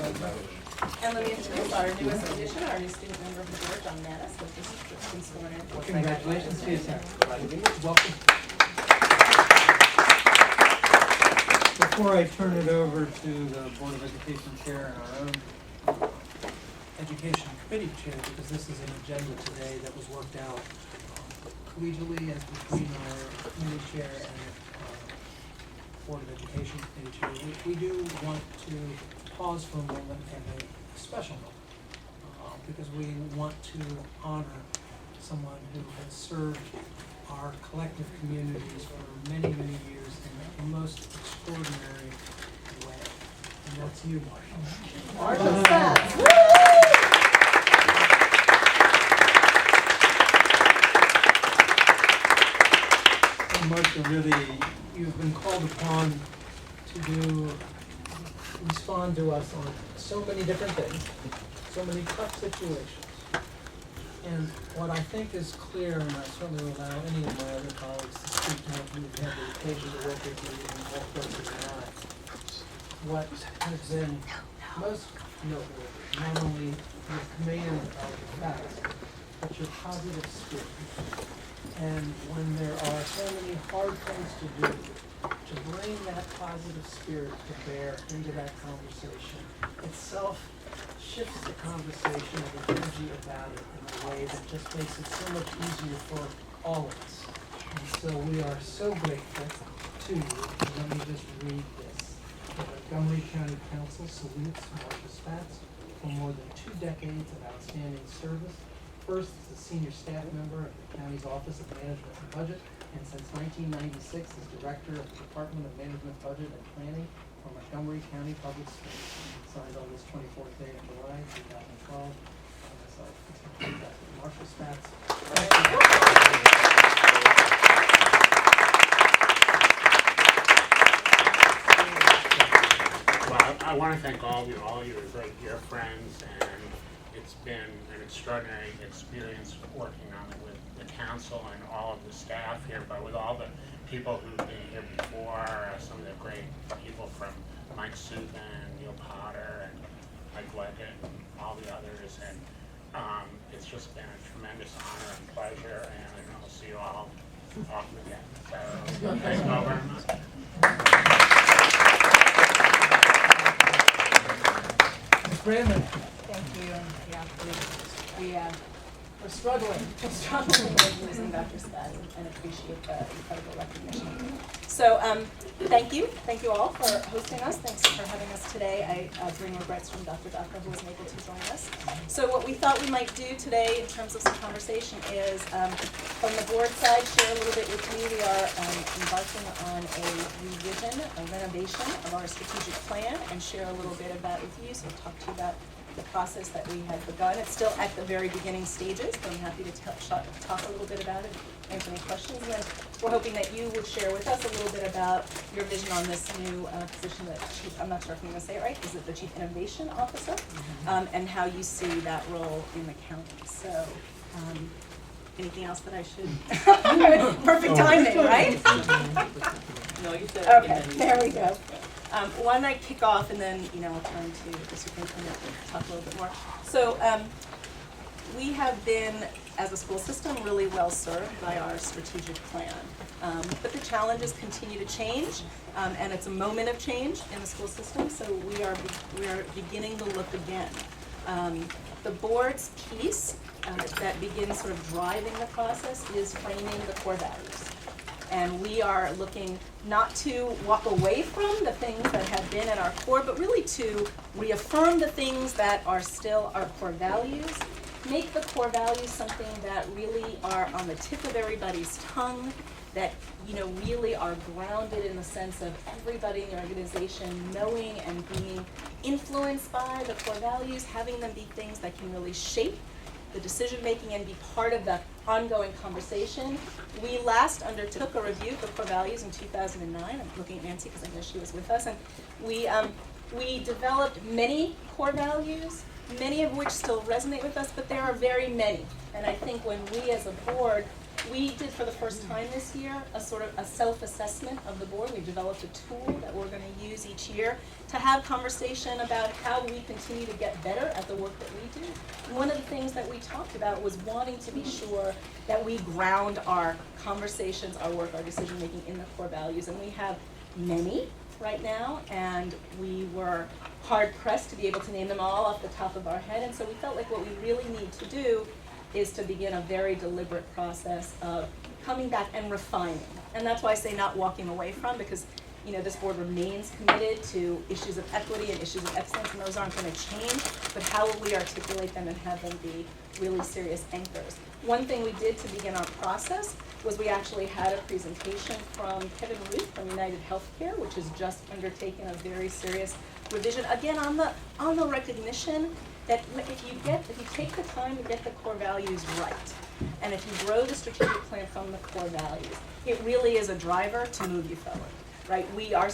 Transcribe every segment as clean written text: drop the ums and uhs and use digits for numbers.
And let me introduce our newest addition, our new student member of the board, John Mattis, who just been sworn in. Congratulations to you, sir. Welcome. Before I turn it over to the Board of Education Chair and our own Education Committee Chair, because this is an agenda today that was worked out collegially as between our committee chair and Board of Education Committee Chair, we do want to pause for a moment and a special moment because we want to honor someone who has served our collective communities for many, many years in the most extraordinary way. And that's you, Marcia. Marcia Spatz. And Marcia, really, you've been called upon to respond to us on so many different things, so many tough situations. And what I think is clear, and I certainly will allow any of my other colleagues to speak to who've had the occasion to work with you in all sorts of lives, what has been most noteworthy, not only your command of the facts, but your positive spirit. And when there are so many hard things to do, to bring that positive spirit to bear into that conversation itself shifts the conversation and the energy about it in a way that just makes it so much easier for all of us. And so we are so grateful to you. Let me just read this. The Montgomery County Council salutes Marcia Spatz for more than 2 decades of outstanding service. First as a senior staff member of the county's Office of Management and Budget, and since 1996 as director of the Department of Management, Budget, and Planning for Montgomery County Public Schools. Signed on this 24th day of July, 2012. And myself, Marcia Spatz. Well, I want to thank all of you. All of you are very dear friends, and it's been an extraordinary experience working on it with the council and all of the staff here, but with all the people who've been here before, some of the great people from Mike Supan, Neil Potter, and Mike Leggett, and all the others, and it's just been a tremendous honor and pleasure, and I know I'll see you all often again. So, thank you all very much. Ms. Brandon. Thank you. And yeah, we're struggling with losing Dr. Spatz and appreciate the incredible recognition. So thank you all for hosting us. Thanks for having us today. I bring regrets from Dr. Daca, who wasn't able to join us. So what we thought we might do today in terms of some conversation is, from the board side, share a little bit with you. We are embarking on a revision, a renovation of our strategic plan, and share a little bit of that with you. So we'll talk to you about the process that we have begun. It's still at the very beginning stages, but I'm happy to talk a little bit about it, answer any questions. And then we're hoping that you would share with us a little bit about your vision on this new position that I'm not sure if I'm going to say it right, is it the Chief Innovation Officer? And how you see that role in the county. So, anything else that I should? Perfect timing, right? No, you said it. Okay, there we go. Why don't I kick off, and then I'll turn to the superintendent to talk a little bit more. So we have been, as a school system, really well served by our strategic plan. But the challenges continue to change, and it's a moment of change in the school system. So we are beginning to look again. The board's piece that begins sort of driving the process is framing the core values. And we are looking not to walk away from the things that have been in our core, but really to reaffirm the things that are still our core values, make the core values something that really are on the tip of everybody's tongue, that really are grounded in the sense of everybody in the organization knowing and being influenced by the core values, having them be things that can really shape the decision making and be part of the ongoing conversation. We last undertook a review of the core values in 2009. I'm looking at Nancy because I know she was with us, and we developed many core values, many of which still resonate with us, but there are very many. And I think when we as a board we did for the first time this year a sort of a self-assessment of the board. We've developed a tool that we're going to use each year to have conversation about how we continue to get better at the work that we do. And one of the things that we talked about was wanting to be sure that we ground our conversations, our work, our decision making in the core values. And we have many right now, and we were hard pressed to be able to name them all off the top of our head. And so we felt like what we really need to do is to begin a very deliberate process of coming back and refining. And that's why I say not walking away from, because this board remains committed to issues of equity and issues of excellence, and those aren't going to change, but how will we articulate them and have them be really serious anchors? One thing we did to begin our process was we actually had a presentation from Kevin Ruth from United Healthcare, which has just undertaken a very serious revision, again, on the recognition that if you take the time to get the core values right, and if you grow the strategic plan from the core values, it really is a driver to move you forward, right? We are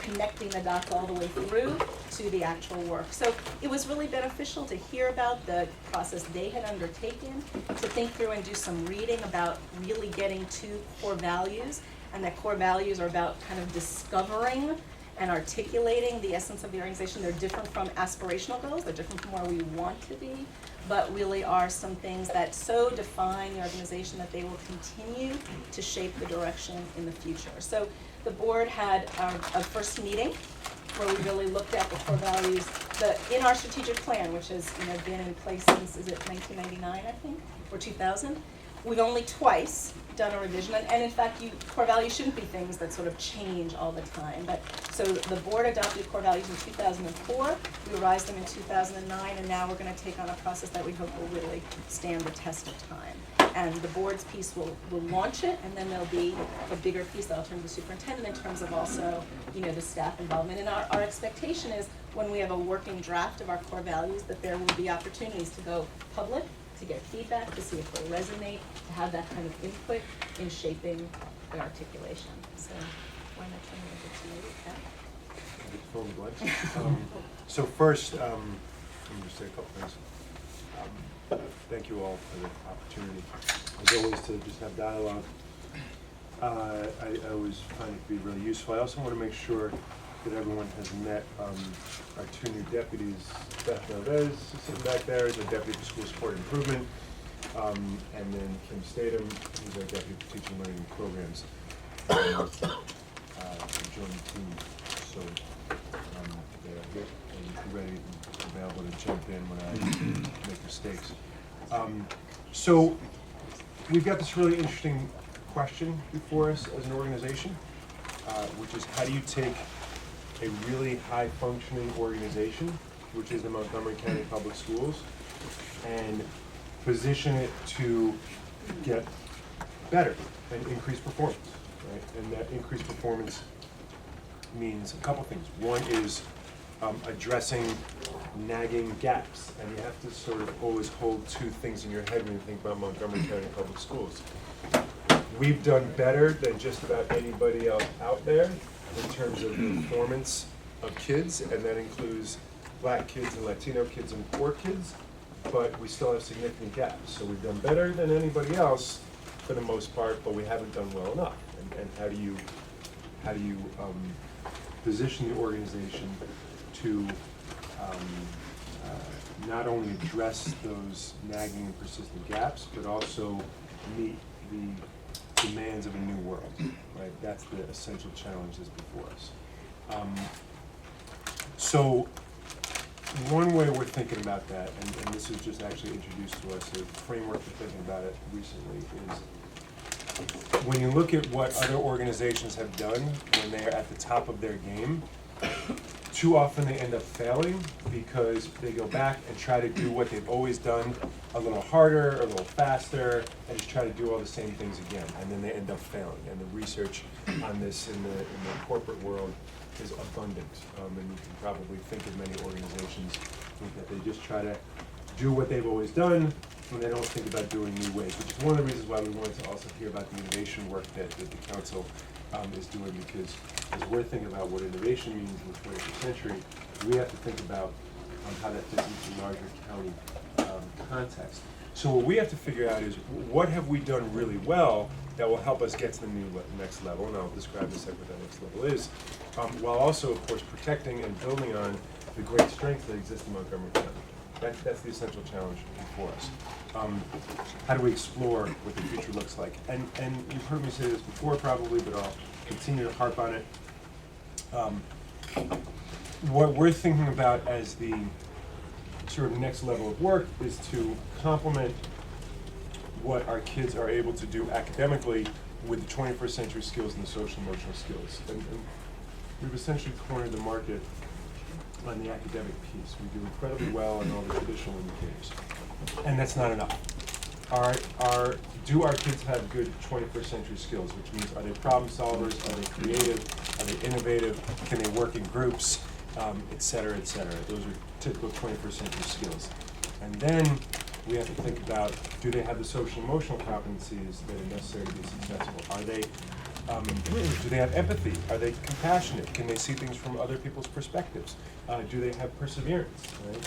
connecting the dots all the way through to the actual work. So it was really beneficial to hear about the process they had undertaken, to think through and do some reading about really getting to core values, and that core values are about kind of discovering and articulating the essence of the organization. They're different from aspirational goals, they're different from where we want to be, but really are some things that so define the organization that they will continue to shape the direction in the future. So the board had a first meeting where we really looked at the core values in our strategic plan, which has been in place since, is it 1999, I think, or 2000? We've only twice done a revision, and in fact, core values shouldn't be things that sort of change all the time. But so the board adopted core values in 2004, we revised them in 2009, and now we're going to take on a process that we hope will really stand the test of time. And the board's piece will launch it, and then there'll be a bigger piece that I'll turn to the superintendent in terms of also, the staff involvement. And our expectation is when we have a working draft of our core values, that there will be opportunities to go public, to get feedback, to see if they resonate, to have that kind of input in shaping the articulation. So why not turn it over to you, Kat? So first, let me just say a couple things. Thank you all for the opportunity, as always, to just have dialogue. I always find it to be really useful. I also want to make sure that everyone has met our two new deputies. Beth Novez is sitting back there, is our deputy for school support improvement, and then Kim Statham, who's our deputy for teaching, learning, and programs, to join the team. So they're here and ready and available to jump in when I make mistakes. So we've got this really interesting question before us as an organization, which is how do you take a really high-functioning organization, which is the Montgomery County Public Schools, and position it to get better and increase performance, right? And that increased performance means a couple things. One is addressing nagging gaps, and you have to sort of always hold two things in your head when you think about Montgomery County Public Schools. We've done better than just about anybody else out there in terms of the performance of kids, and that includes Black kids and Latino kids and poor kids, but we still have significant gaps. So we've done better than anybody else for the most part, but we haven't done well enough. And how do you position the organization to not only address those nagging and persistent gaps, but also meet the demands of a new world, right? That's the essential challenge that's before us. So one way we're thinking about that, and this was just actually introduced to us, a framework for thinking about it recently, is when you look at what other organizations have done when they are at the top of their game, too often they end up failing because they go back and try to do what they've always done a little harder, a little faster, and just try to do all the same things again, and then they end up failing. And the research on this in the corporate world is abundant, and you can probably think of many organizations that they just try to do what they've always done when they don't think about doing new ways, which is one of the reasons why we wanted to also hear about the innovation work that the council is doing, because as we're thinking about what innovation means in the 21st century, we have to think about how that fits into the larger county context. So what we have to figure out is what have we done really well that will help us get to the next level, and I'll describe in a second what that next level is, while also, of course, protecting and building on the great strengths that exist in Montgomery County. That's the essential challenge before us. How do we explore what the future looks like? And you've heard me say this before probably, but I'll continue to harp on it. What we're thinking about as the sort of next level of work is to complement what our kids are able to do academically with the 21st century skills and the social emotional skills. And we've essentially cornered the market on the academic piece. We do incredibly well on all the traditional indicators. And that's not enough. Do our kids have good 21st century skills, which means are they problem solvers, are they creative, are they innovative, can they work in groups, et cetera, et cetera. Those are typical 21st century skills. And then we have to think about, do they have the social emotional competencies that are necessary to be successful? Are they, do they have empathy? Are they compassionate? Can they see things from other people's perspectives? Do they have perseverance, right?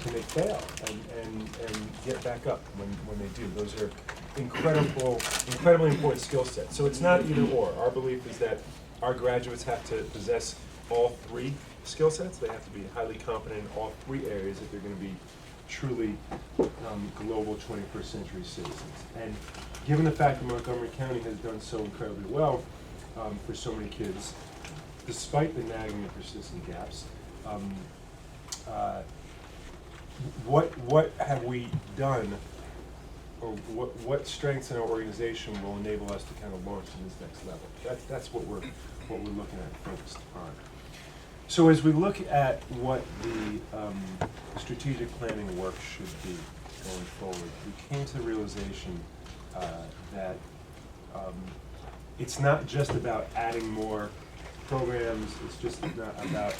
Can they fail and get back up when they do? Those are incredibly important skill sets. So it's not either or. Our belief is that our graduates have to possess all three skill sets. They have to be highly competent in all three areas if they're going to be truly global 21st century citizens. And given the fact that Montgomery County has done so incredibly well for so many kids, despite the nagging and persistent gaps, what have we done, or what strengths in our organization will enable us to kind of launch to this next level? That's what we're looking at, focused on. So as we look at what the strategic planning work should be going forward, we came to the realization that it's not just about adding more programs, it's just not about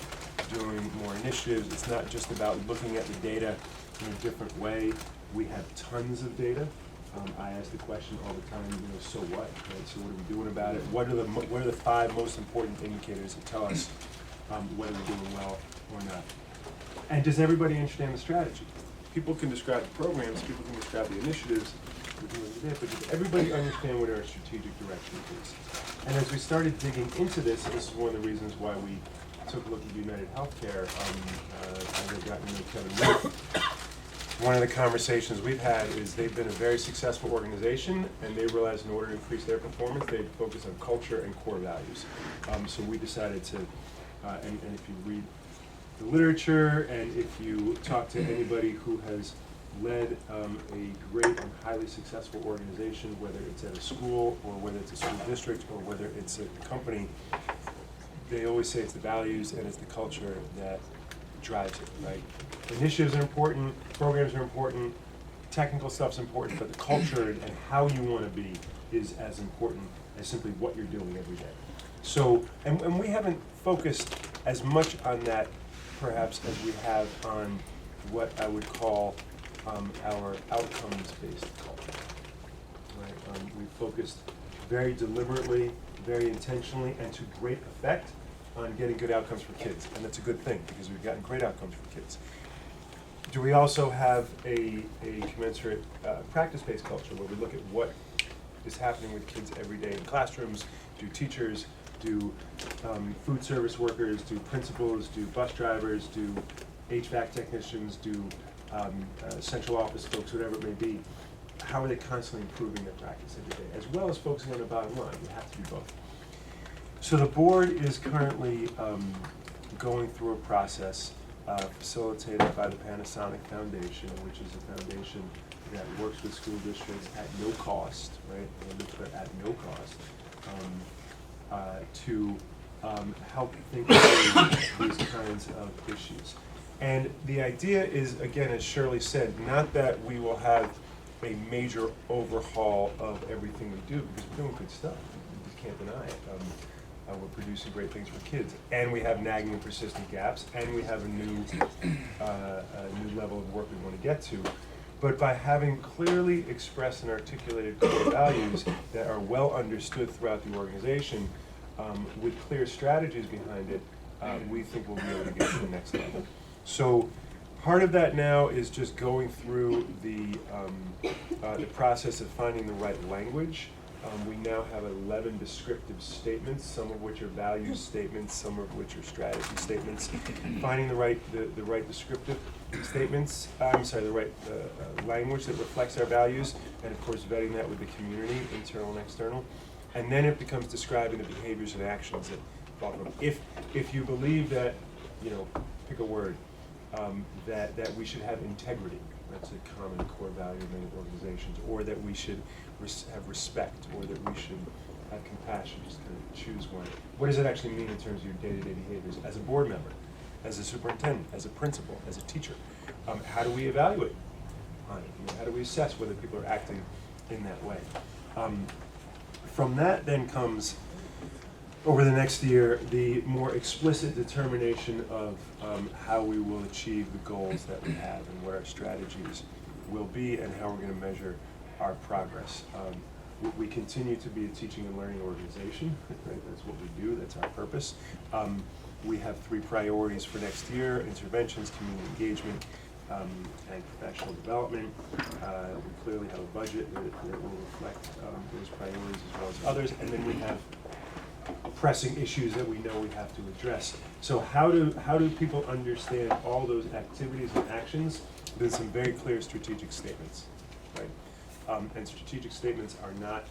doing more initiatives, it's not just about looking at the data in a different way. We have tons of data. I ask the question all the time, so what? Right? So what are we doing about it? What are the 5 most important indicators that tell us whether we're doing well or not? And does everybody understand the strategy? People can describe the programs, people can describe the initiatives we're doing today, but does everybody understand what our strategic direction is? And as we started digging into this, and this is one of the reasons why we took a look at United Healthcare, I had gotten to know Kevin Wood. One of the conversations we've had is they've been a very successful organization, and they realized in order to increase their performance, they'd focus on culture and core values. So we decided to, and if you read the literature, and if you talk to anybody who has led a great and highly successful organization, whether it's at a school or whether it's a school district or whether it's a company, they always say it's the values and it's the culture that drives it, right? Initiatives are important, programs are important, technical stuff's important, but the culture and how you want to be is as important as simply what you're doing every day. So, and we haven't focused as much on that perhaps as we have on what I would call our outcomes-based culture, right? We've focused very deliberately, very intentionally, and to great effect on getting good outcomes for kids, and that's a good thing because we've gotten great outcomes for kids. Do we also have a commensurate practice-based culture where we look at what is happening with kids every day in classrooms? Do teachers, do food service workers, do principals, do bus drivers, do HVAC technicians, do central office folks, whatever it may be, how are they constantly improving their practice every day, as well as focusing on the bottom line? You have to do both. So the board is currently going through a process facilitated by the Panasonic Foundation, which is a foundation that works with school districts at no cost, right? At no cost, to help think through these kinds of issues. And the idea is, again, as Shirley said, not that we will have a major overhaul of everything we do, because we're doing good stuff. We just can't deny it. We're producing great things for kids, and we have nagging and persistent gaps, and we have a new level of work we want to get to. But by having clearly expressed and articulated core values that are well understood throughout the organization, with clear strategies behind it, we think we'll be able to get to the next level. So part of that now is just going through the process of finding the right language. We now have 11 descriptive statements, some of which are values statements, some of which are strategy statements. Finding the right descriptive statements, the right language that reflects our values, and of course vetting that with the community, internal and external. And then it becomes describing the behaviors and actions that follow them. If you believe that, pick a word, that we should have integrity, that's a common core value of many organizations, or that we should have respect, or that we should have compassion, just kind of choose one. What does it actually mean in terms of your day-to-day behaviors as a board member, as a superintendent, as a principal, as a teacher? How do we evaluate on it? How do we assess whether people are acting in that way? From that then comes, over the next year, the more explicit determination of how we will achieve the goals that we have and what our strategies will be and how we're going to measure our progress. We continue to be a teaching and learning organization, right? That's what we do, that's our purpose. We have 3 priorities for next year: interventions, community engagement, and professional development. We clearly have a budget that will reflect those priorities as well as others, and then we have pressing issues that we know we have to address. So how do people understand all those activities and actions? There's some very clear strategic statements, right? And strategic statements are not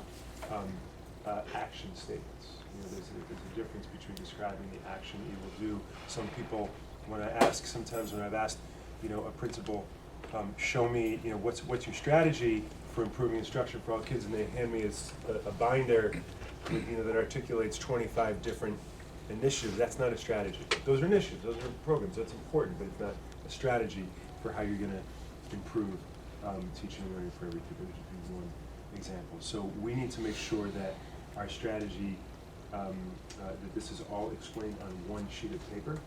action statements. There's a difference between describing the action you will do. Some people, sometimes when I've asked, a principal, show me, what's your strategy for improving instruction for all kids, and they hand me a binder with, that articulates 25 different initiatives. That's not a strategy. Those are initiatives, those are programs, that's important, but it's not a strategy for how you're gonna improve teaching and learning for every kid. That would just be one example. So we need to make sure that our strategy, that this is all explained on one sheet of paper,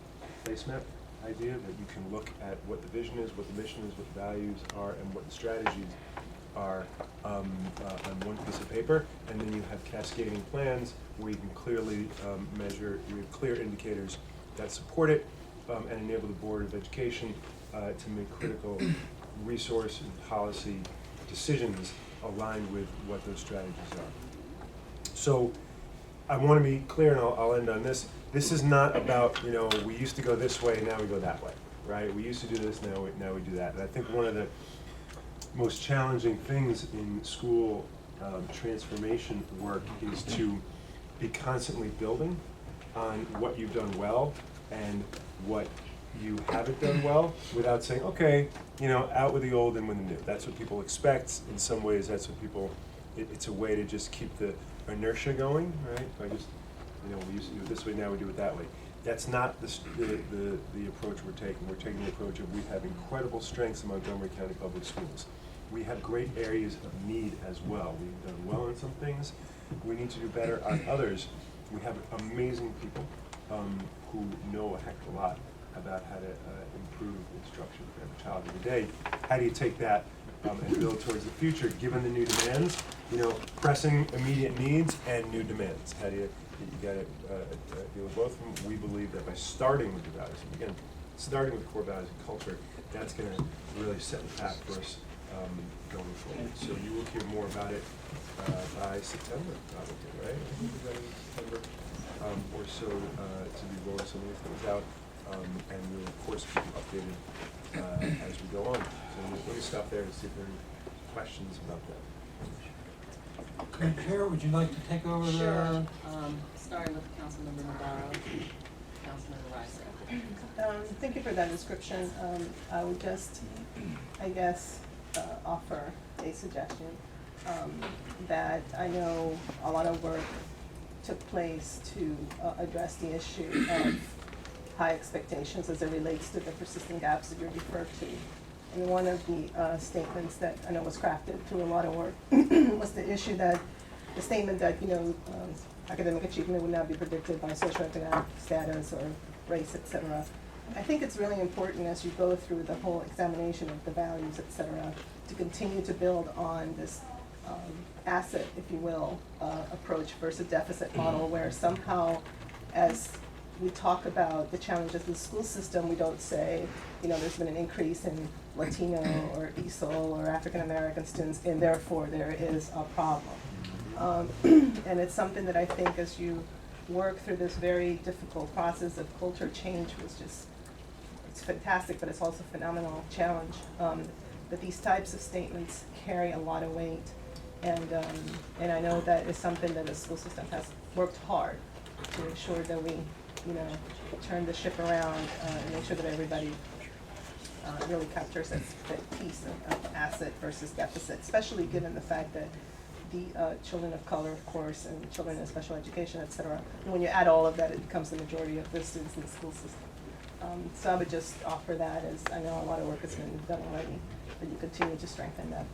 placemat idea, that you can look at what the vision is, what the mission is, what the values are, and what the strategies are on one piece of paper, and then you have cascading plans where you can clearly measure, you have clear indicators that support it and enable the Board of Education to make critical resource and policy decisions aligned with what those strategies are. So I want to be clear, and I'll end on this. This is not about, we used to go this way, now we go that way, right? We used to do this, now we do that. And I think one of the most challenging things in school transformation work is to be constantly building on what you've done well and what you haven't done well, without saying, okay, out with the old and with the new. That's what people expect. In some ways, that's what people, it's a way to just keep the inertia going, right? By just, we used to do it this way, now we do it that way. That's not the approach we're taking. We're taking the approach of we have incredible strengths in Montgomery County Public Schools. We have great areas of need as well. We've done well on some things. We need to do better on others. We have amazing people who know a heck of a lot about how to improve instruction for every child every day. How do you take that and build towards the future, given the new demands, pressing immediate needs and new demands? How do you got to deal with both of them? We believe that by starting with the values, and again, starting with core values and culture, that's going to really set the path for us going forward. So you will hear more about it by September, probably, right? I think we're in September or so to be rolling some of these things out, and we'll of course keep you updated as we go on. So let me stop there and see if there are any questions about that. Okay, Chair, would you like to take over Sure. Starting with Councilmember Navarro, Councilmember Rice. Thank you for that description. I would just, offer a suggestion that I know a lot of work took place to address the issue of high expectations as it relates to the persistent gaps that you referred to. And one of the statements that I know was crafted through a lot of work was the statement that, academic achievement would not be predicted by socioeconomic status or race, et cetera. I think it's really important as you go through the whole examination of the values, et cetera, to continue to build on this asset, if you will, approach versus deficit model, where somehow as we talk about the challenges of the school system, we don't say, there's been an increase in Latino or ESOL or African American students, and therefore there is a problem. And it's something that I think as you work through this very difficult process of culture change was just, it's fantastic, but it's also a phenomenal challenge. That these types of statements carry a lot of weight. And I know that is something that the school system has worked hard to ensure that we, turn the ship around and make sure that everybody really captures that piece of asset versus deficit, especially given the fact that the children of color, of course, and children in special education, et cetera, and when you add all of that, it becomes the majority of the students in the school system. So I would just offer that as, I know a lot of work has been done already, but you continue to strengthen that.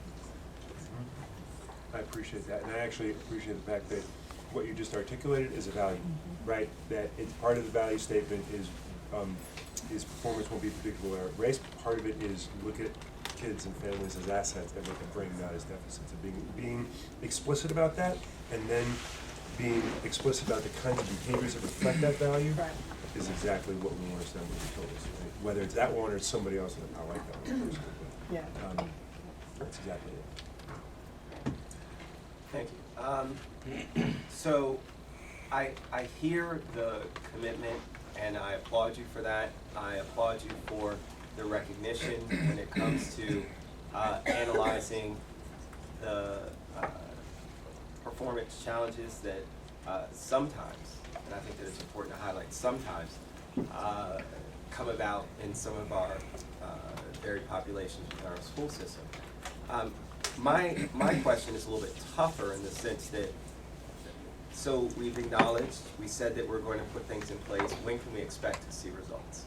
I appreciate that, and I actually appreciate the fact that what you just articulated is a value, right? That it's part of the value statement is performance won't be predictable at race. Part of it is look at kids and families as assets and look at bringing that as deficits. And being explicit about that, and then being explicit about the kinds of behaviors that reflect that value is exactly what we want to send when you told us. Right? Whether it's that one or it's somebody else, I like that one personally. But, Yeah. that's exactly it. Thank you. So I hear the commitment, and I applaud you for that. I applaud you for the recognition when it comes to analyzing the performance challenges that sometimes, and I think that it's important to highlight, sometimes come about in some of our varied populations within our school system. My question is a little bit tougher in the sense that, so we've acknowledged, we said that we're going to put things in place. When can we expect to see results?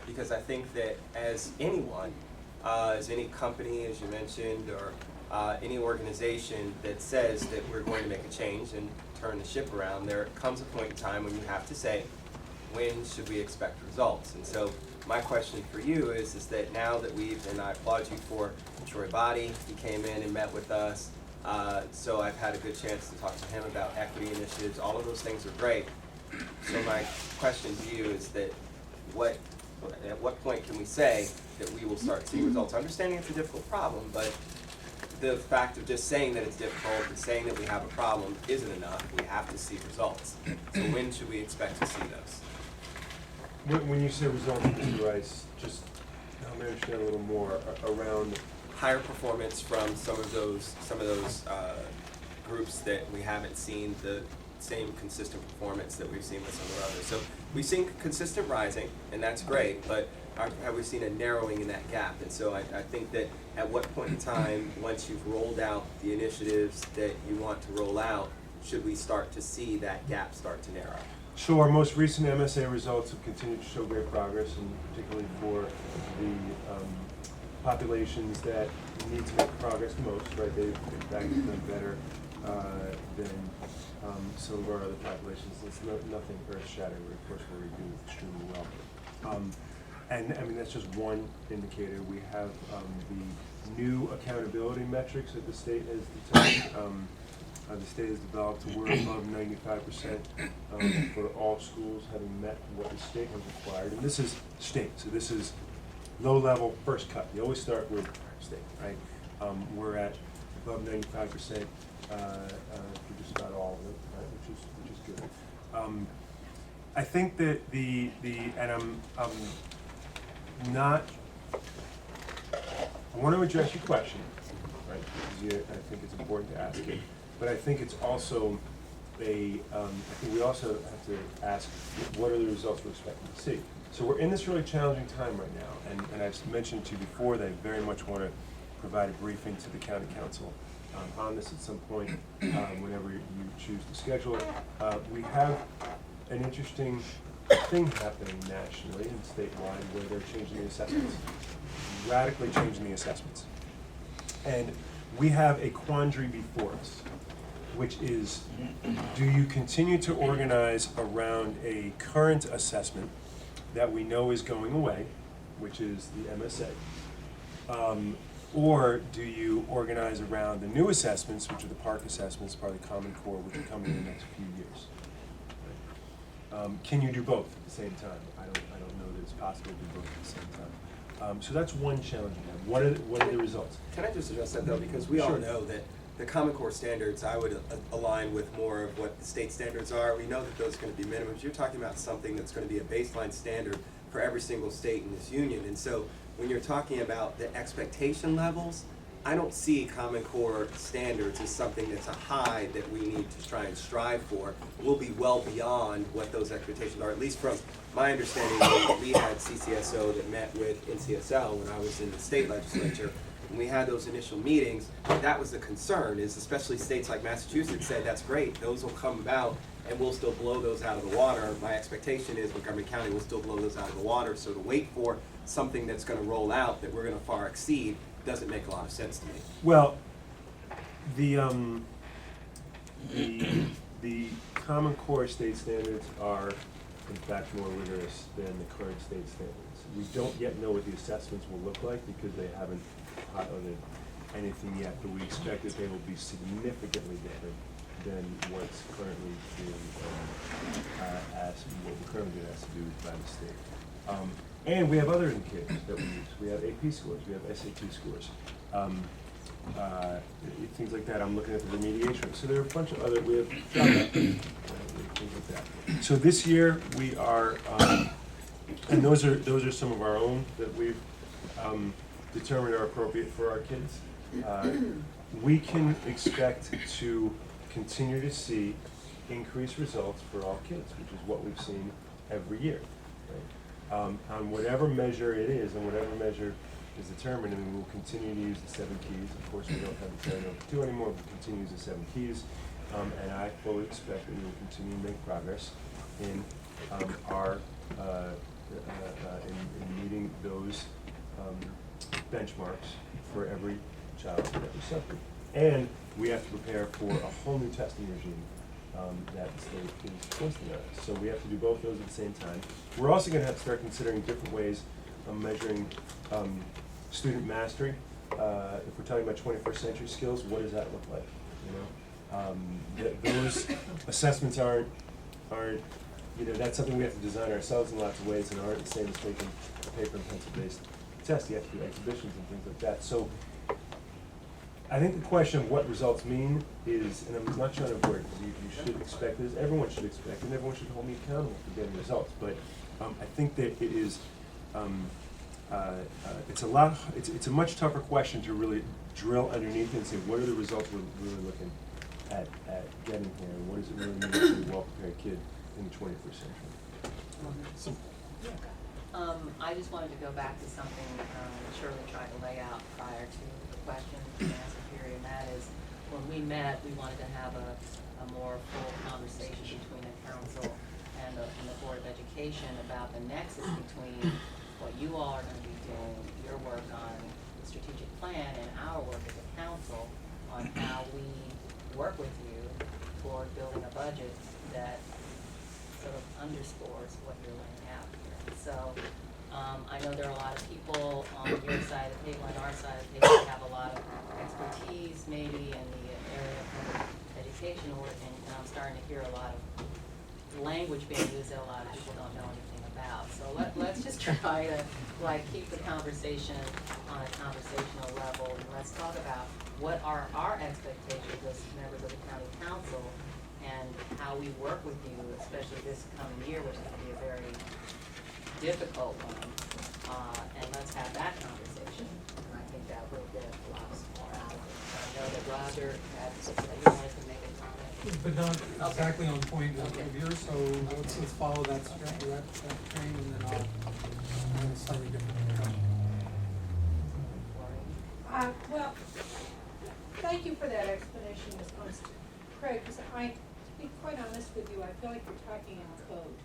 Because I think that as anyone, as any company, as you mentioned, or any organization that says that we're going to make a change and turn the ship around, there comes a point in time when you have to say, when should we expect results? And so my question for you is that now that and I applaud you for Troy Body, he came in and met with us, so I've had a good chance to talk to him about equity initiatives. All of those things are great. So my question to you is that at what point can we say that we will start seeing results? Understanding it's a difficult problem, but the fact of just saying that it's difficult and saying that we have a problem isn't enough. We have to see results. So when should we expect to see those? When you say results, Mr. Rice, just help me understand a little more around Higher performance from some of those groups that we haven't seen the same consistent performance that we've seen with some of our others. So we've seen consistent rising, and that's great, but have we seen a narrowing in that gap? And so I think that at what point in time, once you've rolled out the initiatives that you want to roll out, should we start to see that gap start to narrow? So our most recent MSA results have continued to show great progress, and particularly for the populations that need to make progress most, right? They've in fact done better than some of our other populations. It's nothing earth-shattering. Of course, where we do extremely well. And I mean, that's just one indicator. We have the new accountability metrics that the state has determined. The state has developed, we're above 95% for all schools having met what the state has required. And this is state, so this is low level first cut. You always start with state, right? We're at above 95% for just about all of it, right? Which is good. I think that and I'm not. I want to address your question, right? Because I think it's important to ask it. But I think it's also I think we also have to ask, what are the results we're expecting to see? So we're in this really challenging time right now, and I've mentioned to you before that I very much want to provide a briefing to the county council on this at some point, whenever you choose to schedule it. We have an interesting thing happening nationally and statewide where they're changing the assessments, radically changing the assessments. And we have a quandary before us, which is, do you continue to organize around a current assessment that we know is going away, which is the MSA, or do you organize around the new assessments, which are the park assessments, part of the Common Core, which are coming in the next few years? Can you do both at the same time? I don't know that it's possible to do both at the same time. So that's one challenge we have. What are the results? Can I just address that though, because we all Sure. know that the Common Core standards, I would align with more of what the state standards are. We know that those are gonna be minimums. You're talking about something that's gonna be a baseline standard for every single state in this union. And so when you're talking about the expectation levels, I don't see Common Core standards as something that's a high that we need to try and strive for. We'll be well beyond what those expectations are, at least from my understanding. When we had CCSO that met with NCSL when I was in the state legislature, when we had those initial meetings, that was the concern, is especially states like Massachusetts said, that's great, those will come about and we'll still blow those out of the water. My expectation is Montgomery County will still blow those out of the water, so to wait for something that's gonna roll out that we're gonna far exceed doesn't make a lot of sense to me. Well, the Common Core state standards are in fact more rigorous than the current state standards. We don't yet know what the assessments will look like because they haven't piloted anything yet, but we expect that they will be significantly different than what's currently being asked, what we're currently being asked to do by the state. And we have other indicators that we use. We have AP scores, we have SAT scores, things like that. I'm looking at the remediation. So there are a bunch of other, we have job things like that. So this year we are, and those are some of our own that we've determined are appropriate for our kids. We can expect to continue to see increased results for all kids, which is what we've seen every year. Right? On whatever measure it is, and whatever measure is determined, and we'll continue to use the 7 keys. Of course, we don't have the 10/2 anymore. We'll continue to use the 7 keys, and I fully expect that we will continue to make progress in our in meeting those benchmarks for every child and every subgroup. And we have to prepare for a whole new testing regime that the state is posting on us. So we have to do both those at the same time. We're also going to have to start considering different ways of measuring student mastery. If we're talking about 21st century skills, what does that look like? You know, those assessments aren't. You know, that's something we have to design ourselves in lots of ways, and aren't the same as taking a paper and pencil-based test. You have to do exhibitions and things like that. So I think the question of what results mean is, and I'm not trying to avoid it, because you should expect this, everyone should expect, and everyone should hold me accountable for getting results. But I think that it is, it's a much tougher question to really drill underneath and say, what are the results we're really looking at getting here, and what does it really mean to be a well-prepared kid in the 21st century? I just wanted to go back to something Shirley tried to lay out prior to the question and answer period, and that is, when we met, we wanted to have a more full conversation between the council and the Board of Education about the nexus between what you all are going to be doing, your work on the strategic plan, and our work as a council on how we work with you toward building a budget that sort of underscores what you're laying out here. So I know there are a lot of people on your side of the table and our side of the table that have a lot of expertise maybe in the area of public education, and I'm starting to hear a lot of language being used that a lot of people don't know anything about. So let's just try to keep the conversation on a conversational level, and let's talk about what are our expectations as members of the county council and how we work with you, especially this coming year, which is going to be a very difficult one. And let's have that conversation. And I think that will get a lot more out of it. I know that Roger had said he wanted to make a comment. But not exactly on point of Okay. yours, so let's follow that train, and then I'll have a slightly different discussion. Well, thank you for that explanation, Ms. Craig, because to be quite honest with you, I feel like you're talking in code.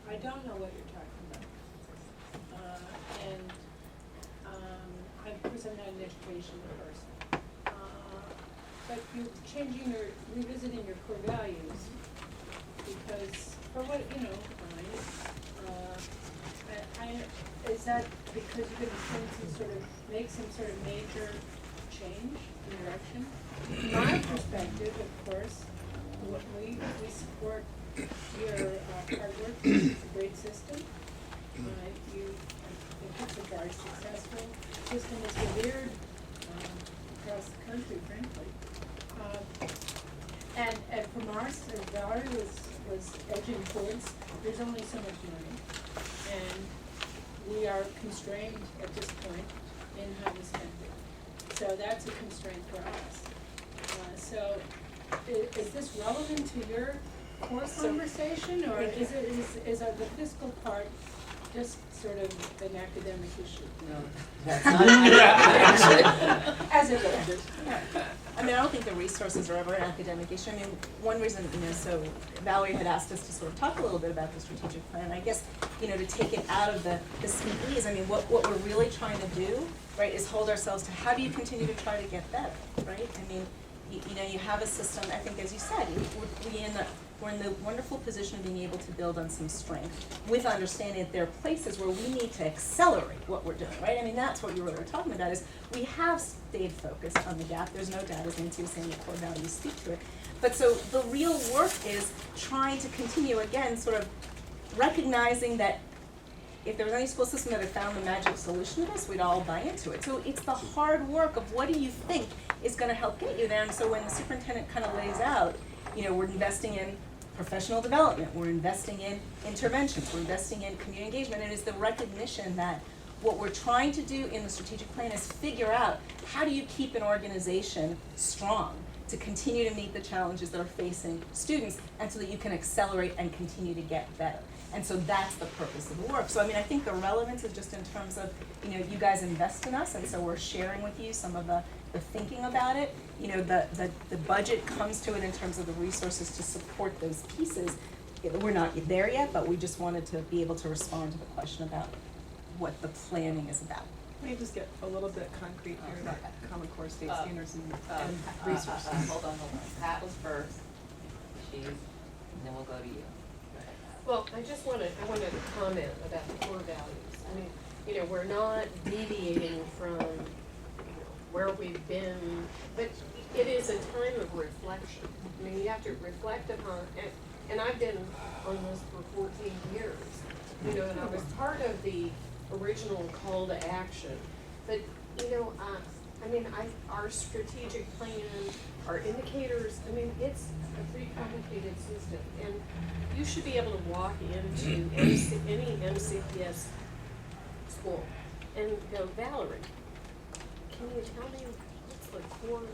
I don't know what you're talking about. Of course, I'm not an education person. But you're revisiting your core values, because for what, is that because you're gonna make some sort of major change in direction? From my perspective, of course, we support your hard work. It's a great system. You, I think it's a very successful system. It's revered across the country, frankly. And from our side, Valerie was edging towards, there's only so much money. And we are constrained at this point in how to spend it. So that's a constraint for us. So is this relevant to your core conversation, or is the fiscal part just sort of an academic issue? No, that's not actually. As it is. I mean, I don't think the resources are ever an academic issue. I mean, one reason, so Valerie had asked us to sort of talk a little bit about the strategic plan. I guess, to take it out of the CEs, I mean, what we're really trying to do, right, is hold ourselves to how do you continue to try to get better, right? I mean, you have a system, I think, as you said, we're in the wonderful position of being able to build on some strength with understanding that there are places where we need to accelerate what we're doing, right? I mean, that's what you really were talking about, is we have stayed focused on the gap. There's no doubt, as Nancy was saying, the core values speak to it. But so the real work is trying to continue, again, sort of recognizing that if there was any school system that had found the magic solution to this, we'd all buy into it. So it's the hard work of what do you think is gonna help get you there. And so when the superintendent kind of lays out, we're investing in professional development, we're investing in interventions, we're investing in community engagement, and it's the recognition that what we're trying to do in the strategic plan is figure out how do you keep an organization strong to continue to meet the challenges that are facing students, and so that you can accelerate and continue to get better. And so that's the purpose of the work. So I mean, I think the relevance is just in terms of, you guys invest in us, and so we're sharing with you some of the thinking about it. The budget comes to it in terms of the resources to support those pieces. We're not there yet, but we just wanted to be able to respond to the question about what the planning is about. Let me just get a little bit concrete here about Common Core state standards and resources. Hold on. Pat was first, and then we'll go to you. Well, I wanted to comment about the core values. I mean, we're not deviating from where we've been, but it is a time of reflection. I mean, you have to reflect upon, and I've been on this for 14 years, and I was part of the original call to action. But, our strategic plan, our indicators, it's a pretty complicated system. And you should be able to walk into any MCPS school and go, Valerie, can you tell me what's the core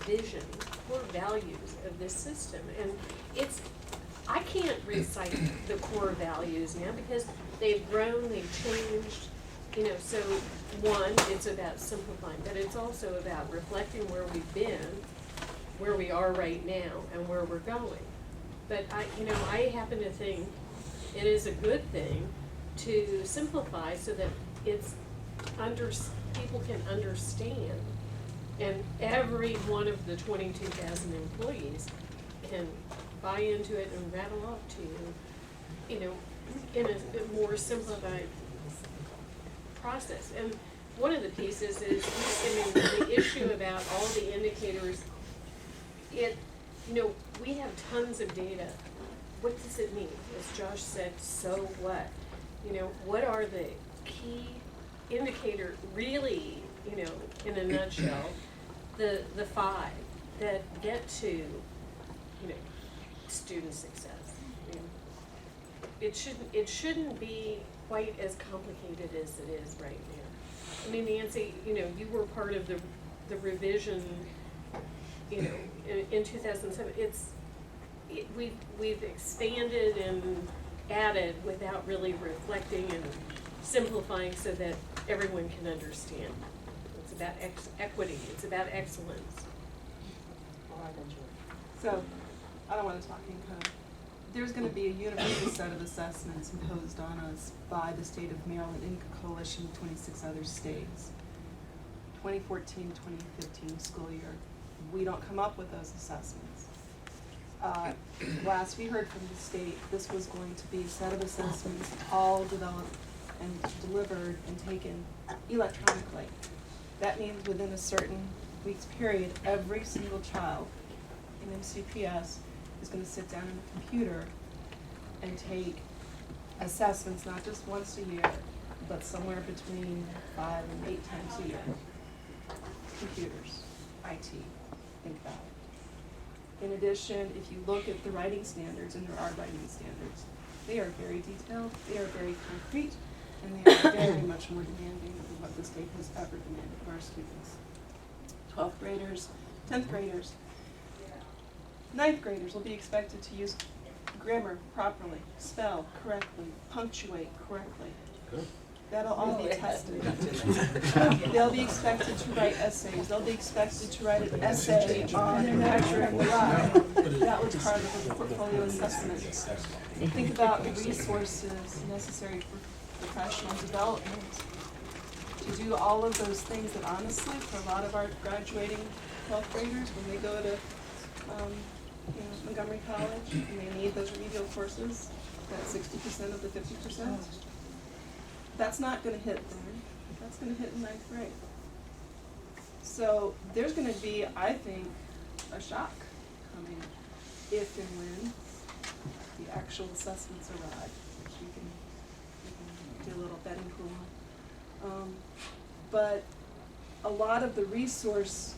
vision, core values of this system? And I can't recite the core values now because they've grown, they've changed. So one, it's about simplifying, but it's also about reflecting where we've been, where we are right now, and where we're going. But I happen to think it is a good thing to simplify so that people can understand, and every one of the 22,000 employees can buy into it and rattle off to you, in a more simplified process. And one of the pieces is, the issue about all the indicators, we have tons of data. What does it mean? As Josh said, so what? What are the key indicator, really, in a nutshell, the five that get to, student success. It shouldn't be quite as complicated as it is right now. Nancy, you were part of the revision, in 2007. We've expanded and added without really reflecting and simplifying so that everyone can understand. It's about equity. It's about excellence. So, I don't want to talk in code. There's going to be a universal set of assessments imposed on us by the state of Maryland in coalition with 26 other states. 2014-2015 school year. We don't come up with those assessments. Last we heard from the state, this was going to be a set of assessments all developed and delivered and taken electronically. That means within a certain week's period, every single child in MCPS is going to sit down in a computer and take assessments, not just once a year, but somewhere between 5 and 8 times a year. Computers, IT, think about it. In addition, if you look at the writing standards, and there are writing standards, they are very detailed, they are very concrete, and they are very much more demanding than what the state has ever demanded of our students. 12th graders, 10th graders, 9th graders will be expected to use grammar properly, spell correctly, punctuate correctly. Good. That'll all be tested. They'll be expected to write essays. They'll be expected to write an essay on measuring the ride. That was part of the portfolio assessment. Think about the resources necessary for professional development. To do all of those things that honestly, for a lot of our graduating 12th graders, when they go to Montgomery College, and they need those remedial courses, that's 60% of the 50%. That's not gonna hit them, that's gonna hit in 9th grade. So there's gonna be, I think, a shock coming if and when the actual assessments arrive, which we can do a little betting pool on. But a lot of the resource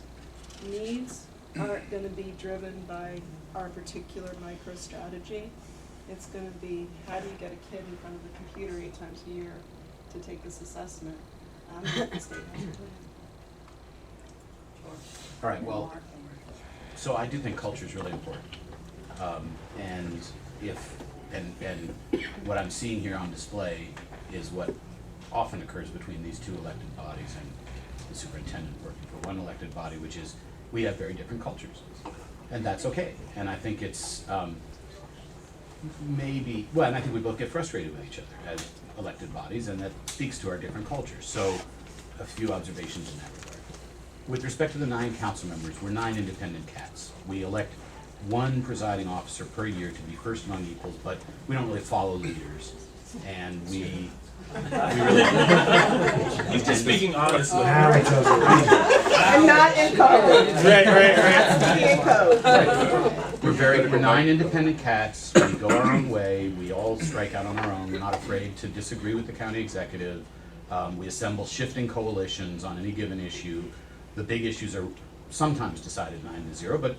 needs aren't gonna be driven by our particular micro strategy. It's gonna be, how do you get a kid in front of the computer 8 times a year to take this assessment? I'm not the state has a plan. All right, well, so I do think culture is really important. And what I'm seeing here on display is what often occurs between these two elected bodies and the superintendent working for one elected body, which is we have very different cultures. And that's okay. And I think it's and I think we both get frustrated with each other as elected bodies, and that speaks to our different cultures. So a few observations in that regard. With respect to the 9 council members, we're 9 independent cats. We elect 1 presiding officer per year to be first among equals, but we don't really follow leaders. And we really He's just speaking honestly. I'm not in code. Right. That's me in code. We're 9 independent cats. We go our own way. We all strike out on our own. We're not afraid to disagree with the county executive. We assemble shifting coalitions on any given issue. The big issues are sometimes decided 9-0, but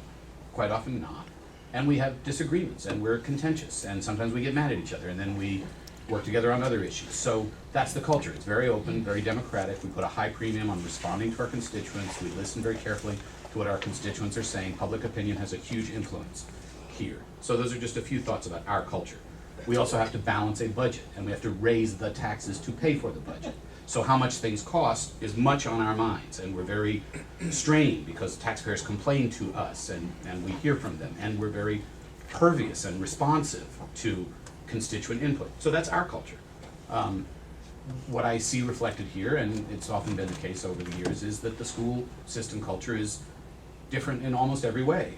quite often not. And we have disagreements, and we're contentious, and sometimes we get mad at each other, and then we work together on other issues. So that's the culture. It's very open, very democratic. We put a high premium on responding to our constituents. We listen very carefully to what our constituents are saying. Public opinion has a huge influence here. So those are just a few thoughts about our culture. We also have to balance a budget, and we have to raise the taxes to pay for the budget. So how much things cost is much on our minds, and we're very strained because taxpayers complain to us, and we hear from them, and we're very pervious and responsive to constituent input. So that's our culture. What I see reflected here, and it's often been the case over the years, is that the school system culture is different in almost every way.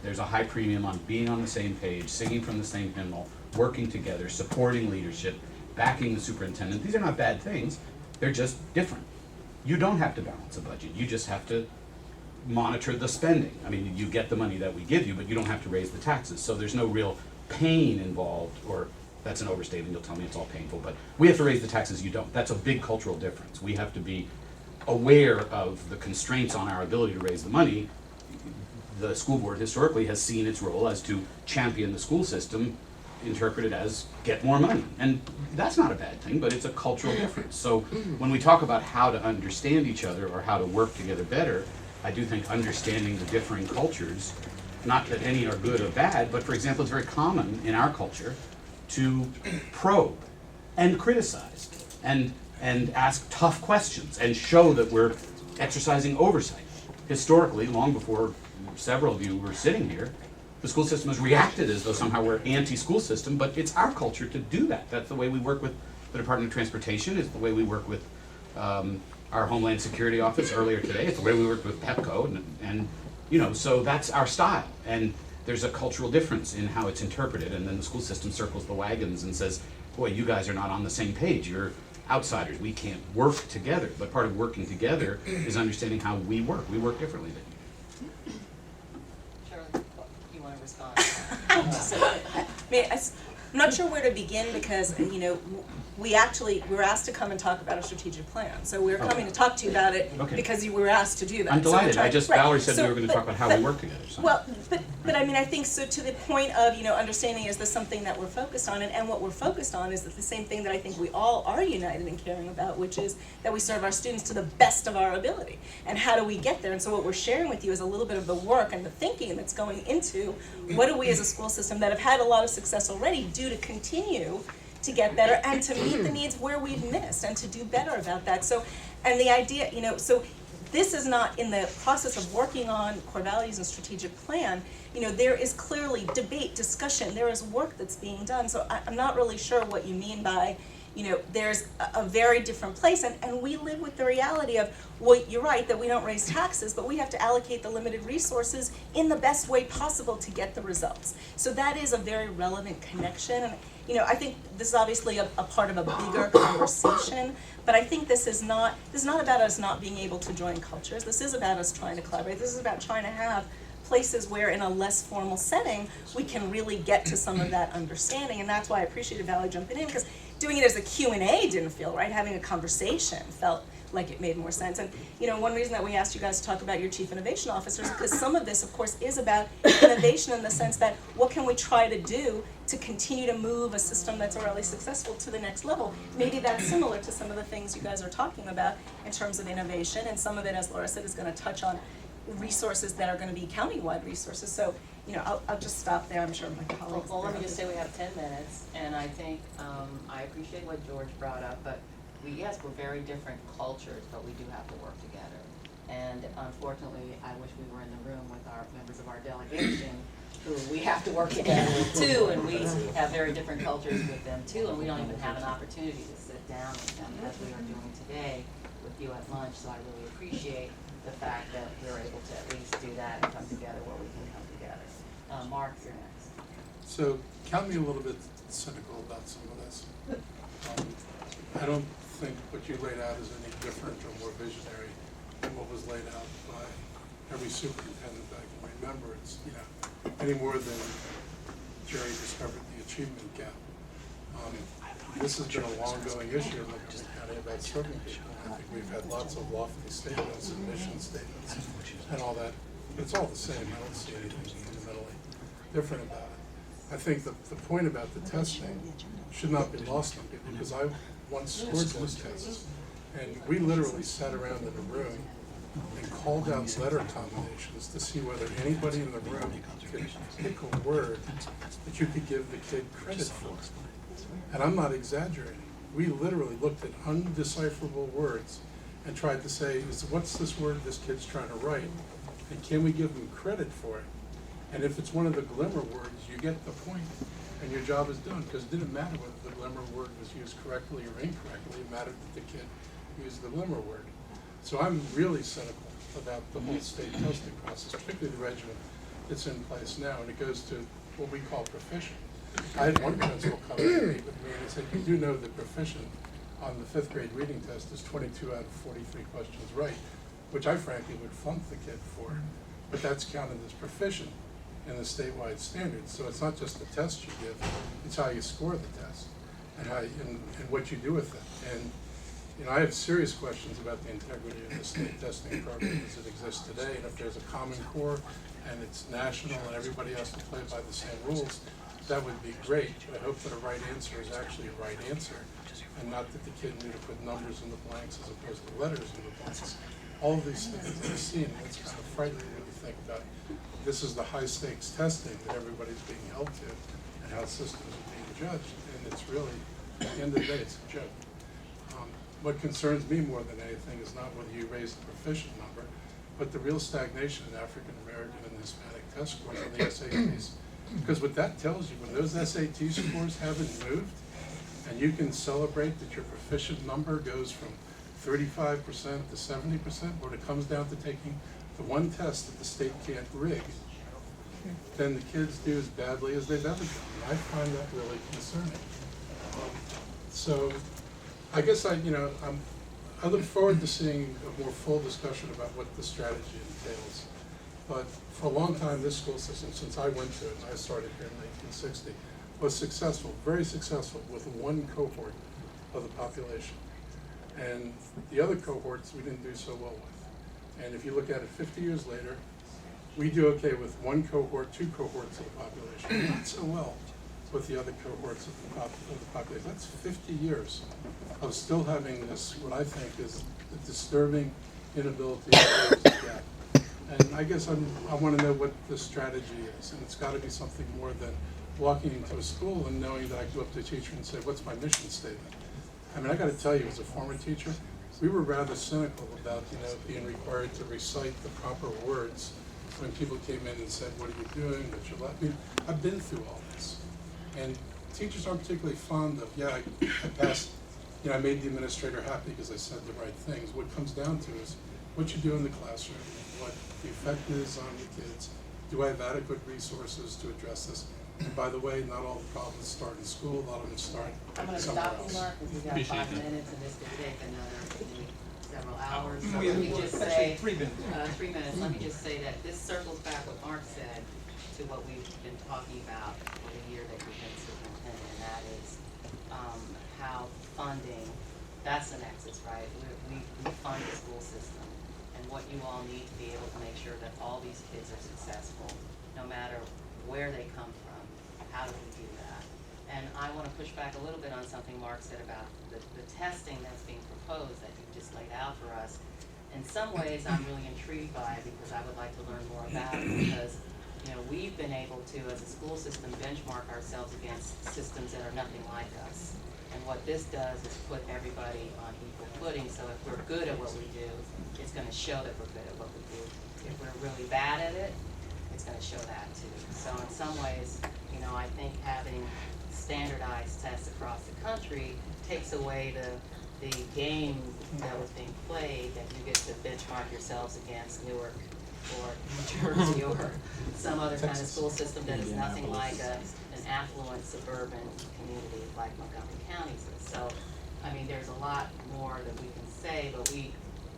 There's a high premium on being on the same page, singing from the same hymnal, working together, supporting leadership, backing the superintendent. These are not bad things, they're just different. You don't have to balance a budget, you just have to monitor the spending. I mean, you get the money that we give you, but you don't have to raise the taxes, so there's no real pain involved, or that's an overstatement, you'll tell me it's all painful, but we have to raise the taxes, you don't. That's a big cultural difference. We have to be aware of the constraints on our ability to raise the money. The school board historically has seen its role as to champion the school system, interpreted as get more money. And that's not a bad thing, but it's a cultural difference. So when we talk about how to understand each other or how to work together better, I do think understanding the differing cultures, not that any are good or bad, but for example, it's very common in our culture to probe and criticize and ask tough questions and show that we're exercising oversight. Historically, long before several of you were sitting here, the school system has reacted as though somehow we're anti-school system, but it's our culture to do that. That's the way we work with the Department of Transportation, it's the way we work with our Homeland Security Office earlier today, it's the way we work with PEPCO, and you know, so that's our style. And there's a cultural difference in how it's interpreted, and then the school system circles the wagons and says, boy, you guys are not on the same page, you're outsiders, we can't work together. But part of working together is understanding how we work differently than you. Shirley, you want to respond? I'm not sure where to begin because, you know, we were asked to come and talk about a strategic plan. So we're coming to talk to you about it Okay. because you were asked to do that. I'm So we're delighted, trying- right. Valerie said we So, were gonna but- talk about how but- we work together, so. Well, but I mean, I think so to the point of, you know, understanding is this something that we're focused on, and what we're focused on is that the same thing that I think we all are united in caring about, which is that we serve our students to the best of our ability. And how do we get there? And so what we're sharing with you is a little bit of the work and the thinking that's going into what do we as a school system that have had a lot of success already do to continue to get better and to meet the needs where we've missed and to do better about that. So, and the idea, you know, so this is not in the process of working on core values and strategic plan, you know, there is clearly debate, discussion, there is work that's being done. So I'm not really sure what you mean by, you know, there's a very different place, and we live with the reality of, well, you're right, that we don't raise taxes, but we have to allocate the limited resources in the best way possible to get the results. So that is a very relevant connection, and, you know, I think this is obviously a part of a bigger conversation, but I think this is not about us not being able to join cultures, this is about us trying to collaborate, this is about trying to have places where in a less formal setting, we can really get to some of that understanding, and that's why I appreciated Valerie jumping in, because doing it as a Q&A didn't feel right, having a conversation felt like it made more sense. And, you know, one reason that we asked you guys to talk about your chief innovation officers is because some of this, of course, is about innovation in the sense that what can we try to do to continue to move a system that's already successful to the next level. Maybe that's similar to some of the things you guys are talking about in terms of innovation, and some of it, as Laura said, is going to touch on resources that are going to be county-wide resources. So, you know, I'll just stop there. I'm sure my colleagues. Well, let me just say we have 10 minutes, and I think, I appreciate what George brought up, but yes, we're very different cultures, but we do have to work together. And unfortunately, I wish we were in the room with our members of our delegation, who we have to work together with too, and we have very different cultures with them too, and we don't even have an opportunity to sit down with them as we are doing today with you at lunch, so I really appreciate the fact that we're able to at least do that and come together where we can come together. Mark, you're next. So, count me a little bit cynical about some of this. I don't think what you laid out is any different or more visionary than what was laid out by every superintendent I can remember. It's, you know, any more than Jerry discovered the achievement gap. This has been a long-going issue in Montgomery County about serving people. I think we've had lots of lofty statements and mission statements and all that. It's all the same. I don't see anything fundamentally different about it. I think the point about the testing should not be lost on people, because I once scored those tests, and we literally sat around in a room and called out letter combinations to see whether anybody in the room could pick a word that you could give the kid credit for. And I'm not exaggerating. We literally looked at undecipherable words and tried to say, what's this word this kid's trying to write? And can we give them credit for it? And if it's one of the glimmer words, you get the point, and your job is done, because it didn't matter whether the glimmer word was used correctly or incorrectly. It mattered that the kid used the glimmer word. So I'm really cynical about the whole state testing process, particularly the regimen that's in place now, and it goes to what we call proficient. I had one principal come and meet with me and said, you do know that proficient on the 5th grade reading test is 22 out of 43 questions right, which I frankly would flunk the kid for, but that's counted as proficient in the statewide standards. So it's not just the test you give, it's how you score the test and how and what you do with it. And you know, I have serious questions about the integrity of the state testing program as it exists today, and if there's a common core and it's national and everybody has to play by the same rules, that would be great. But I hope that a right answer is actually a right answer, and not that the kid knew to put numbers in the blanks as opposed to letters in the blanks. All of these things that I've seen, and it's kind of frightening when you think about this is the high stakes testing that everybody's being held to and how systems are being judged. And it's really, at the end of the day, it's a joke. What concerns me more than anything is not whether you raise the proficient number, but the real stagnation in African American and Hispanic test scores on the SATs. Because what that tells you, when those SAT scores haven't moved, and you can celebrate that your proficient number goes from 35% to 70%, where it comes down to taking the one test that the state can't rig, then the kids do as badly as they've ever done. And I find that really concerning. So I guess I look forward to seeing a more full discussion about what the strategy entails. But for a long time, this school system, since I went to it, and I started here in 1960, was successful, very successful, with one cohort of the population. And the other cohorts, we didn't do so well with. And if you look at it 50 years later, we do okay with one cohort, two cohorts of the population, not so well with the other cohorts of the population. That's 50 years of still having this, what I think is a disturbing inability to close the gap. And I guess I want to know what the strategy is, and it's got to be something more than walking into a school and knowing that I go up to a teacher and say, what's my mission statement? I mean, I got to tell you, as a former teacher, we were rather cynical about, being required to recite the proper words when people came in and said, what are you doing, what you like. I mean, I've been through all this. And teachers aren't particularly fond of, I passed, I made the administrator happy because I said the right things. What it comes down to is what you do in the classroom, what the effect is on the kids. Do I have adequate resources to address this? And by the way, not all the problems start in school, a lot of them start I'm gonna somewhere stop you, else. Mark, because we've got Appreciate 5 that. minutes and this could take another several hours. So We let have me just actually say, 3 minutes. 3 minutes, let me just say that this circles back what Mark said to what we've been talking about for the year that you've been superintendent, and that is, how funding, that's the nexus, right? We fund the school system, and what you all need to be able to make sure that all these kids are successful, no matter where they come from. How do we do that? And I want to push back a little bit on something Mark said about the testing that's being proposed that you just laid out for us. In some ways, I'm really intrigued by it because I would like to learn more about it because, we've been able to, as a school system, benchmark ourselves against systems that are nothing like us. And what this does is put everybody on equal footing, so if we're good at what we do, it's going to show that we're good at what we do. If we're really bad at it, it's going to show that too. So in some ways, I think having standardized tests across the country takes away the game that was being played, that you get to benchmark yourselves against Newark or New Jersey or some other kind of school system that is nothing like an affluent suburban community like Montgomery County is. So, there's a lot more that we can say, but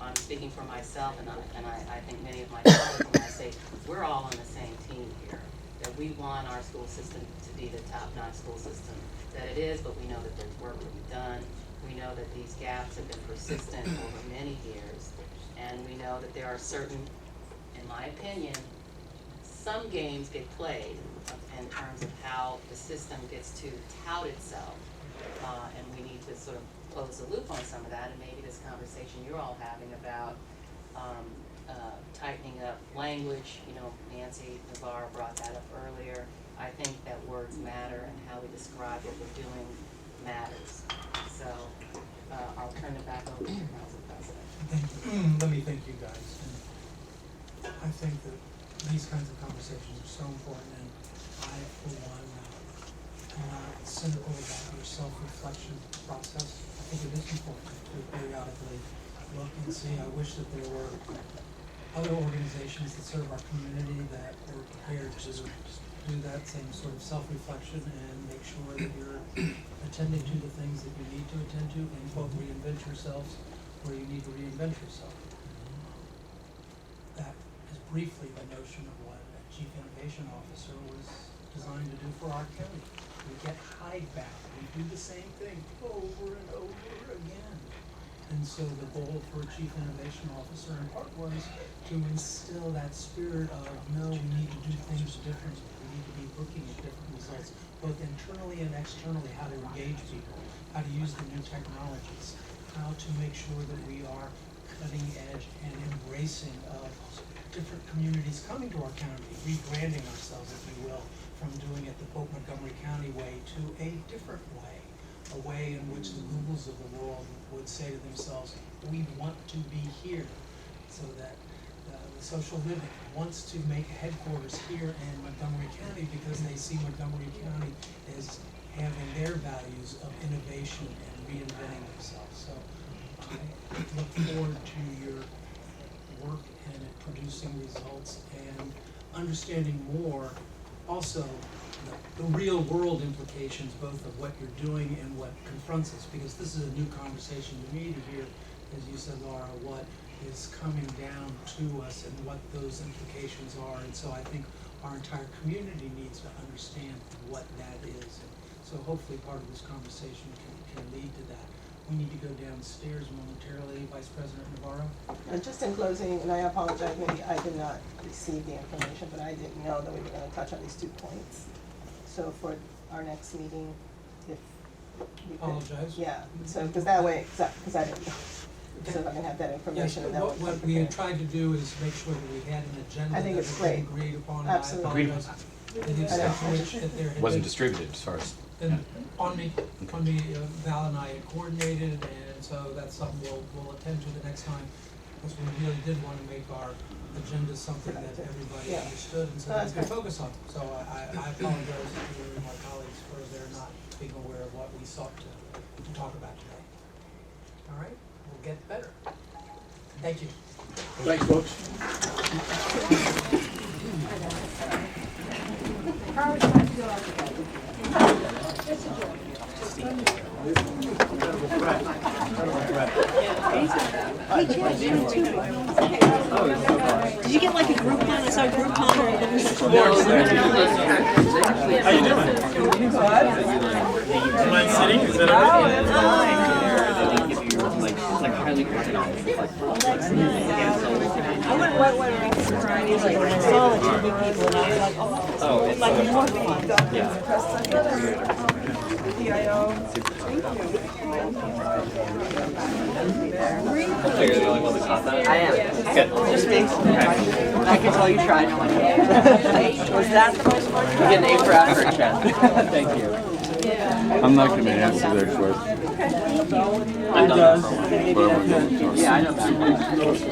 I'm speaking for myself and I think many of my colleagues when I say we're all on the same team here, that we want our school system to be the top-notch school system that it is, but we know that there's work to be done. We know that these gaps have been persistent over many years, and we know that there are certain, in my opinion, some games get played in terms of how the system gets to tout itself, and we need to sort of close the loop on some of that, and maybe this conversation you're all having about tightening up language, Nancy Navarro brought that up earlier. I think that words matter and how we describe what we're doing matters. So I'll turn it back over to the Council President. Thank you. Let me thank you guys. And I think that these kinds of conversations are so important, and I, for one, am not cynical about your self-reflection process. I think it is important to periodically look and see. I wish that there were other organizations that serve our community that were prepared to do that same sort of self-reflection and make sure that you're attending to the things that you need to attend to and quote reinvent yourselves where you need to reinvent yourself. That is briefly the notion of what a chief innovation officer was designed to do for our county. We get hidebound. We do the same thing over and over again. And so the goal for a chief innovation officer in part was to instill that spirit of, no, we need to do things differently. We need to be looking at different results, both internally and externally, how to engage people, how to use the new technologies, how to make sure that we are cutting edge and embracing of different communities coming to our county, rebranding ourselves, if you will, from doing it the Montgomery County way to a different way. A way in which the Googles of the world would say to themselves, we want to be here, so that the social living wants to make headquarters here in Montgomery County because they see Montgomery County as having their values of innovation and reinventing themselves. So I look forward to your work and at producing results and understanding more also the real world implications both of what you're doing and what confronts us, because this is a new conversation to me to hear, as you said, Laura, what is coming down to us and what those implications are. And so I think our entire community needs to understand what that is. And so hopefully part of this conversation can lead to that. We need to go downstairs momentarily, Vice President Navarro. And just in closing, and I apologize, maybe I did not receive the information, but I didn't know that we were gonna touch on these 2 points. So for our next meeting, if we could. Apologize. Yeah, so, because that way, because I didn't know. So if I can have that Yes, information but and that what would we had tried to do is make sure that we had an agenda I think that it's was great. agreed upon, and Absolutely. I Agreed apologize. upon. To the extent to which that there had Wasn't been- distributed as far as, And on me, Val and I had coordinated, and so that's something we'll attend to the next time, because we really did want to make our agenda something that everybody Yeah. understood, and so No, we that's could great. focus on. So I apologize to you and my colleagues for their not being aware of what we sought to talk about today. All right, we'll get better. Thank you. Thanks, folks. Did you get like a Groupon? I saw a Groupon or a How you doing? Do you mind sitting? Is that all right? I went right when I saw the TV people and I was like, oh, it's like more fun. I am. Good. Just me. I can tell you tried. Was that the most fun? You get an A for effort, Chad. Thank you. I'm not going to answer their question. It does. Yeah, I know that.